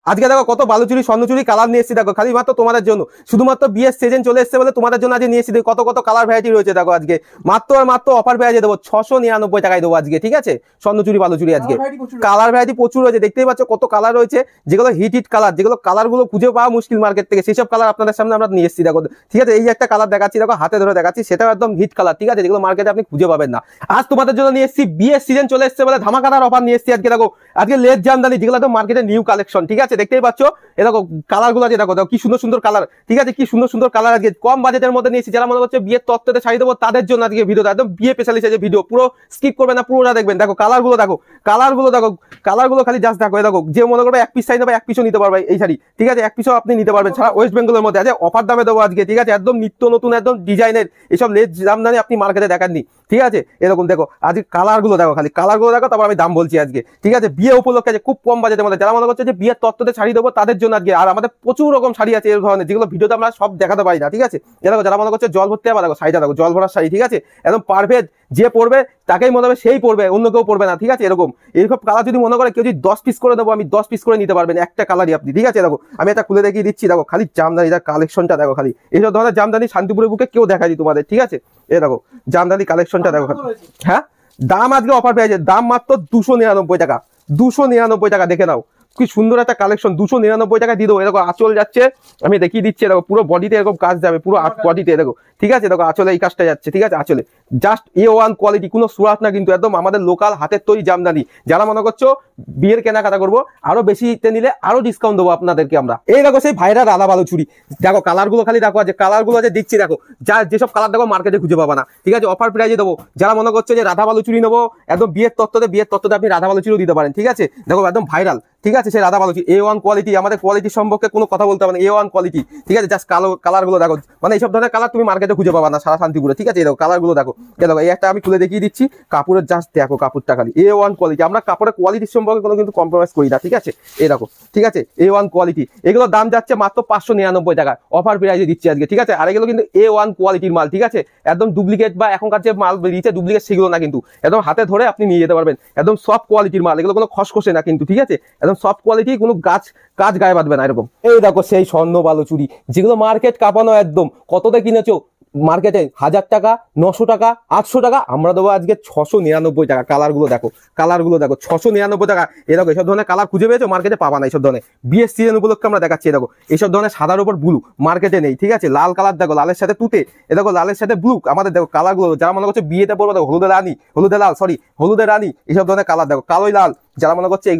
আজকে দেখো কত বালুচুরি স্বর্ণচুরি কালার নিয়ে এসেছি, দেখো খালি মাত্র তোমাদের জন্য, শুধুমাত্র বিয়ের সিজন চলে এসেছে বলে তোমাদের জন্য আজকে নিয়ে এসেছি। কত কত কালার ভ্যারাইটি রয়েছে দেখো আজকে মাত্র আর মাত্র অফার প্রাইজে দেবো 699 টাকায় দেবো আজকে, ঠিক আছে। স্বর্ণচুরি বালুচুরি আজকে কালার ভ্যারাইটি প্রচুর রয়েছে, দেখতেই পাচ্ছ কত কালার রয়েছে, যেগুলো হিট হিট কালার, যেগুলো কালার গুলো খুঁজে পাওয়া মুশকিল মার্কেট থেকে, সেই সব কালার আপনাদের সামনে আমরা নিয়ে এসেছি। দেখো ঠিক আছে, এই একটা কালার দেখাচ্ছি, দেখো হাতে ধরে দেখাচ্ছি, সেটাও একদম হিট কালার, ঠিক আছে, যেগুলো মার্কেটে আপনি খুঁজে পাবেন না। আজ তোমাদের জন্য নিয়ে এসেছি বিয়ের সিজন চলে এসেছে বলে ধামাকাদার অফার নিয়ে এসেছি আজকে। দেখো আজকে লেস জামদানি, যেগুলো তো মার্কেটে নিউ কালেকশন, ঠিক আছে, দেখতেই পাচ্ছ। এ দেখো কালার গুলো আছে, দেখো দেখো কি সুন্দর সুন্দর কালার, ঠিক আছে, কি সুন্দর সুন্দর কালার আজকে কম বাজেটের মধ্যে নিয়েছি। যারা মনে করছে বিয়ের তত্ত্বতে শাড়ি দেবো তাদের জন্য আজকে ভিডিওটা একদম বিয়ে স্পেশালিস্ট যে ভিডিও, পুরো স্কিপ করবে না, পুরোটা দেখবেন। দেখো কালার গুলো দেখো, কালার গুলো দেখো, কালার গুলো খালি জাস্ট দেখো। দেখো যে মনে করবে এক পিস শাড়ি নেবে এক পিসও নিতে পারবে এই শাড়ি, ঠিক আছে, এক পিসও আপনি নিতে পারবেন সারা ওয়েস্ট বেঙ্গলের মধ্যে। আজকে অফার দামে দেবো আজকে, ঠিক আছে, একদম নিত্য নতুন একদম ডিজাইনের এইসব লেস জামদানি আপনি মার্কেটে দেখাননি, ঠিক আছে। এরকম দেখো আজকে কালার গুলো দেখো, খালি কালার গুলো দেখো, তারপর আমি দাম বলছি আজকে, ঠিক আছে। বিয়ে উপলক্ষে আছে খুব কম বাজেটের মধ্যে, যারা মনে করছে যে বিয়ের তত্ত্বতে শাড়ি দেবো তাদের জন্য আজকে। আর আমাদের প্রচুর রকম শাড়ি আছে এই ধরনের, যেগুলো ভিডিওতে আমরা সব দেখাতে পারি না, ঠিক আছে। দেখো যারা মনে করছে জল ভরতে হবে, দেখো শাড়িটা দেখো, জল ভরার শাড়ি, ঠিক আছে, একদম পারফেক্ট, যে পড়বে তাকেই মনে হবে সেই পড়বে, অন্য কেউ পড়বে না, ঠিক আছে। এরকম এইসব কালার যদি মনে করে কেউ যদি 10 পিস করে দেবো, আমি 10 পিস করে নিতে পারবেন একটা কালারই আপনি, ঠিক আছে। দেখো আমি একটা খুলে দেখিয়ে দিচ্ছি, দেখো খালি জামদানিটা কালেকশনটা দেখো, খালি এইসব ধরনের জামদানি শান্তিপুরের বুকে কেউ দেখাই তোমাদের, ঠিক আছে। এ দেখো জামদানি কালেকশনটা দেখো, হ্যাঁ দাম আজকে অফার পেয়েছে, দাম মাত্র 299 টাকা, 299 টাকা, দেখে নাও কি সুন্দর একটা কালেকশন, 299 টাকা দিয়ে দেবো। এরকম আঁচল যাচ্ছে, আমি দেখিয়ে দিচ্ছি, দেখো পুরো বডিতে এরকম কাজ যাবে, পুরো বডিতে দেখো, ঠিক আছে। দেখো আঁচলে এই কাজটা যাচ্ছে, ঠিক আছে, আঁচলে জাস্ট A1 কোয়ালিটি, কোনো সুরাত না কিন্তু, একদম আমাদের লোকাল হাতের তৈরি জামদানি। যারা মনে করছো বিয়ের কেনাকাটা করবো আরো বেশিতে নিলে আরো ডিসকাউন্ট দেবো আপনাদেরকে আমরা। এই দেখো সেই ভাইরা রাধা বালুচুরি, দেখো কালার গুলো খালি দেখো, যে কালার গুলো যে দিচ্ছি দেখো, যা যেসব কালার দেখো মার্কেটে খুঁজে পাবা না, ঠিক আছে, অফার প্রাইজে দেবো। যারা মনে করছে যে রাধা বালুচুরি নেবো একদম বিয়ের তত্ত্বতে আপনি রাধা বালুচুরিও দিতে পারেন, ঠিক আছে। দেখো একদম ভাইরাল, ঠিক আছে, সেই রাধা বালুচুরি A1 কোয়ালিটি, আমাদের কোয়ালিটি সম্পর্কে কোনো কথা বলতে হবে না, A1 কোয়ালিটি, ঠিক আছে। জাস্ট কালার গুলো দেখো, মানে এইসব ধরনের কালার তুমি মার্কেটে খুঁজে পাবা না সারা শান্তিপুরে, ঠিক আছে। দেখো কালার গুলো দেখো, দেখো এই একটা আমি খুলে দেখিয়ে দিচ্ছি, কাপড়ের জাস্ট দেখো, কাপড়টা খালি A1 কোয়ালিটি, আমরা কাপড়ের কোয়ালিটির সম্পর্কে কোনো কিন্তু কম্প্রোমাইজ করি না, ঠিক আছে। এই দেখো, ঠিক আছে, A1 কোয়ালিটি, এগুলোর দাম যাচ্ছে মাত্র 599 টাকা, অফার প্রাইজে দিচ্ছি আজকে, ঠিক আছে। আর এগুলো কিন্তু A1 কোয়ালিটির মাল, ঠিক আছে, একদম ডুপ্লিকেট বা এখনকার যে মাল বেরিয়েছে ডুপ্লিকেট সেগুলো না কিন্তু, একদম হাতে ধরে আপনি নিয়ে যেতে পারবেন, একদম সফট কোয়ালিটির মাল, এগুলো কোনো খসখসে না কিন্তু, ঠিক আছে, একদম সফট কোয়ালিটি, কোনো কাজ গায়ে বাঁধবে না এরকম। এই দেখো সেই স্বর্ণ বালুচুরি, যেগুলো মার্কেট কাঁপানো একদম, কততে কিনেছো মার্কেটে 1000 টাকা, 900 টাকা, 800 টাকা, আমরা দেবো আজকে 699 টাকা। কালার গুলো দেখো, কালার গুলো দেখো, 699 টাকা। এরকম এইসব ধরনের কালার খুঁজে পেয়েছো মার্কেটে পাবা না, এইসব ধরনের বিয়ের সিজন উপলক্ষে আমরা দেখাচ্ছি। দেখো এইসব ধরনের সাদার উপর ব্লু মার্কেটে নেই, ঠিক আছে, লাল কালার দেখো, লালের সাথে তুতে, এ দেখো লালের সাথে ব্লু, আমাদের দেখো কালার গুলো, যারা মনে করছে বিয়েতে পড়বো দেখো হলুদে রানী, হলুদে লাল, সরি হলুদে রানী, এইসব ধরনের কালার দেখো, কালোই লাল, যারা মনে করছে